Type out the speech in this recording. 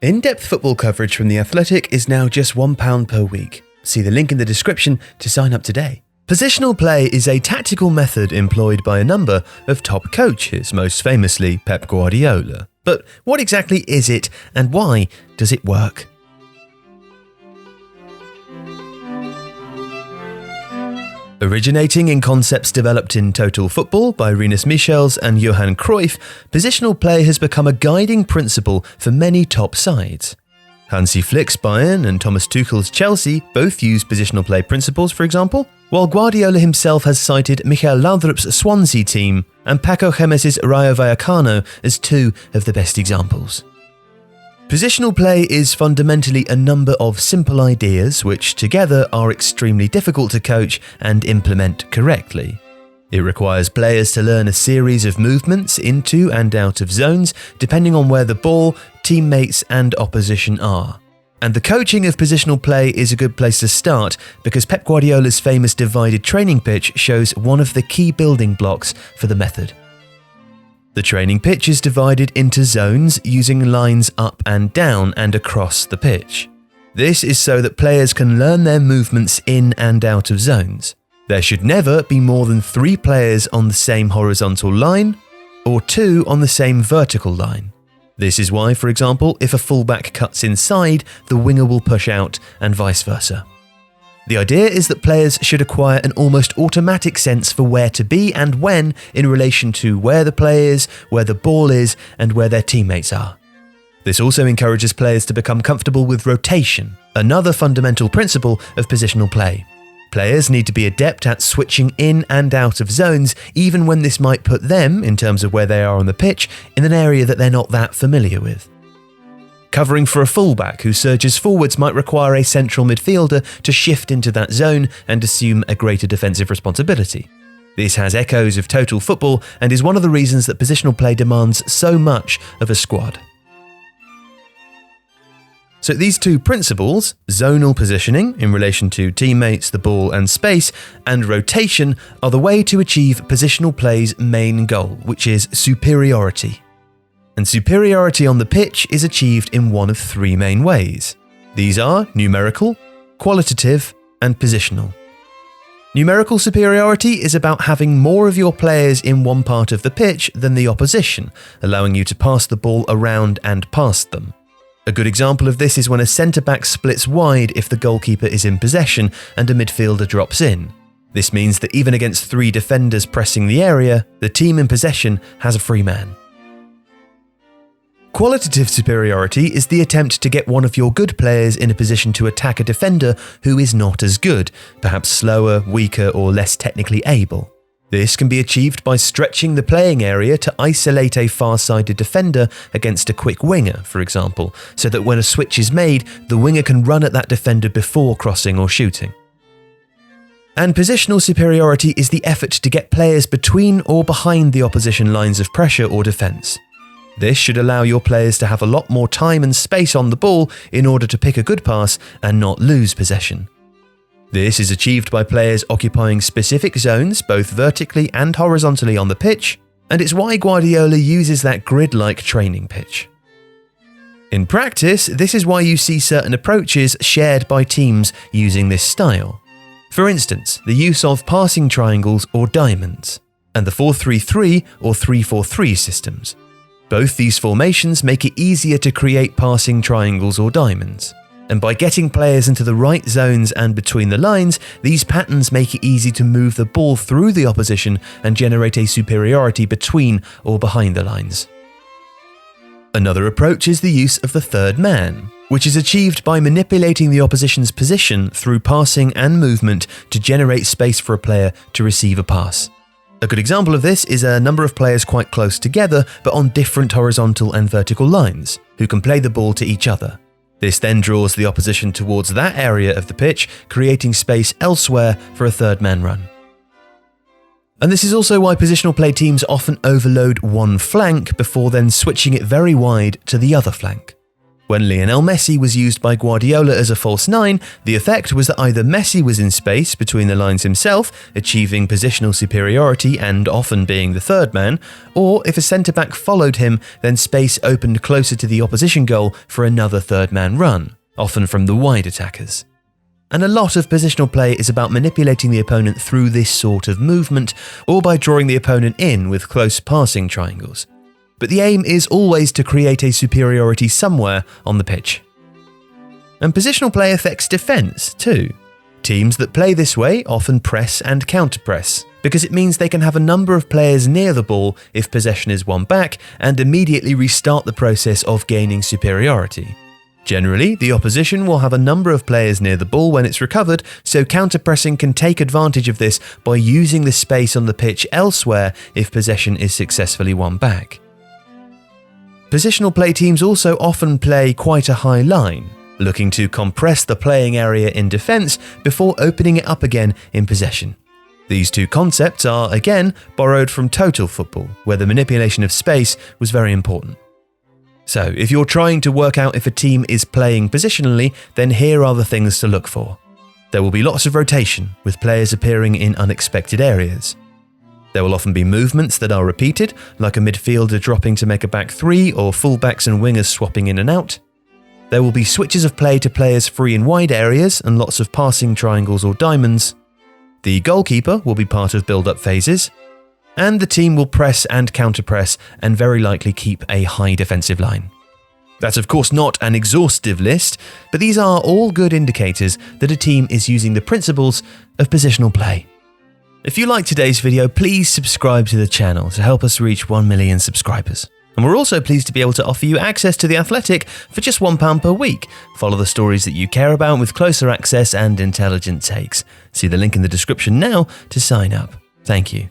In-depth football coverage from The Athletic is now just £1 per week. See the link in the description to sign up today. Positional play is a tactical method employed by a number of top coaches, most famously Pep Guardiola. But what exactly is it, and why does it work? Originating in concepts developed in Total Football by Rinus Michels and Johan Cruyff, positional play has become a guiding principle for many top sides. Hansi Flick's Bayern and Thomas Tuchel's Chelsea both use positional play principles, for example, while Guardiola himself has cited Michael Laudrup's Swansea team and Paco Gemes's Rayo Vallecano as two of the best examples. Positional play is fundamentally a number of simple ideas which together are extremely difficult to coach and implement correctly. It requires players to learn a series of movements into and out of zones depending on where the ball, teammates and opposition are. And the coaching of positional play is a good place to start because Pep Guardiola's famous divided training pitch shows one of the key building blocks for the method. The training pitch is divided into zones using lines up and down and across the pitch. This is so that players can learn their movements in and out of zones. There should never be more than 3 players on the same horizontal line or 2 on the same vertical line. This is why, for example, if a fullback cuts inside, the winger will push out and vice versa. The idea is that players should acquire an almost automatic sense for where to be and when in relation to where the play is, where the ball is, and where their teammates are. This also encourages players to become comfortable with rotation, another fundamental principle of positional play. Players need to be adept at switching in and out of zones, even when this might put them, in terms of where they are on the pitch, in an area that they're not that familiar with. Covering for a fullback who surges forwards might require a central midfielder to shift into that zone and assume a greater defensive responsibility. This has echoes of Total Football and is one of the reasons that positional play demands so much of a squad. So these two principles, zonal positioning in relation to teammates, the ball and space, and rotation, are the way to achieve positional play's main goal, which is superiority. And superiority on the pitch is achieved in one of 3 main ways. These are numerical, qualitative, and positional. Numerical superiority is about having more of your players in one part of the pitch than the opposition, allowing you to pass the ball around and past them. A good example of this is when a centre-back splits wide if the goalkeeper is in possession and a midfielder drops in. This means that even against 3 defenders pressing the area, the team in possession has a free man. Qualitative superiority is the attempt to get one of your good players in a position to attack a defender who is not as good, perhaps slower, weaker, or less technically able. This can be achieved by stretching the playing area to isolate a far-sided defender against a quick winger, for example, so that when a switch is made, the winger can run at that defender before crossing or shooting. And positional superiority is the effort to get players between or behind the opposition lines of pressure or defence. This should allow your players to have a lot more time and space on the ball in order to pick a good pass and not lose possession. This is achieved by players occupying specific zones, both vertically and horizontally on the pitch, and it's why Guardiola uses that grid-like training pitch. In practice, this is why you see certain approaches shared by teams using this style. For instance, the use of passing triangles or diamonds, and the 4-3-3 or 3-4-3 systems. Both these formations make it easier to create passing triangles or diamonds. And by getting players into the right zones and between the lines, these patterns make it easy to move the ball through the opposition and generate a superiority between or behind the lines. Another approach is the use of the third man, which is achieved by manipulating the opposition's position through passing and movement to generate space for a player to receive a pass. A good example of this is a number of players quite close together but on different horizontal and vertical lines, who can play the ball to each other. This then draws the opposition towards that area of the pitch, creating space elsewhere for a third man run. And this is also why positional play teams often overload one flank before then switching it very wide to the other flank. When Lionel Messi was used by Guardiola as a false nine, the effect was that either Messi was in space between the lines himself, achieving positional superiority and often being the third man, or if a centre-back followed him, then space opened closer to the opposition goal for another third-man run, often from the wide attackers. And a lot of positional play is about manipulating the opponent through this sort of movement, or by drawing the opponent in with close passing triangles. But the aim is always to create a superiority somewhere on the pitch. And positional play affects defence too. Teams that play this way often press and counter-press, because it means they can have a number of players near the ball if possession is won back and immediately restart the process of gaining superiority. Generally, the opposition will have a number of players near the ball when it's recovered, so counter-pressing can take advantage of this by using the space on the pitch elsewhere if possession is successfully won back. Positional play teams also often play quite a high line, looking to compress the playing area in defence before opening it up again in possession. These two concepts are, again, borrowed from Total Football, where the manipulation of space was very important. So, if you're trying to work out if a team is playing positionally, then here are the things to look for. There will be lots of rotation, with players appearing in unexpected areas. There will often be movements that are repeated, like a midfielder dropping to make a back three or fullbacks and wingers swapping in and out. There will be switches of play to players free in wide areas and lots of passing triangles or diamonds. The goalkeeper will be part of build-up phases. And the team will press and counter-press and very likely keep a high defensive line. That's of course not an exhaustive list, but these are all good indicators that a team is using the principles of positional play. If you liked today's video, please subscribe to the channel to help us reach 1 million subscribers. And we're also pleased to be able to offer you access to The Athletic for just £1 per week. Follow the stories that you care about with closer access and intelligent takes. See the link in the description now to sign up. Thank you.